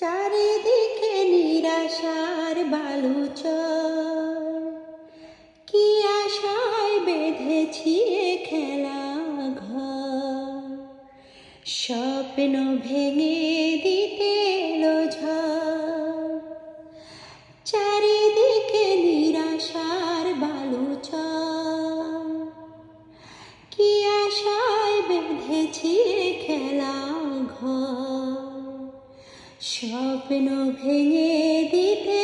চারিদিকে নিরাশার বালুচর, কি আশায় বেঁধেছি এ খেলা ঘর। স্বপ্ন ভেঙে দিতে এলো ঝড়, চারিদিকে নিরাশার বালুচর, কি আশায় বেঁধেছি এ খেলা ঘর। স্বপ্ন ভেঙে দিতে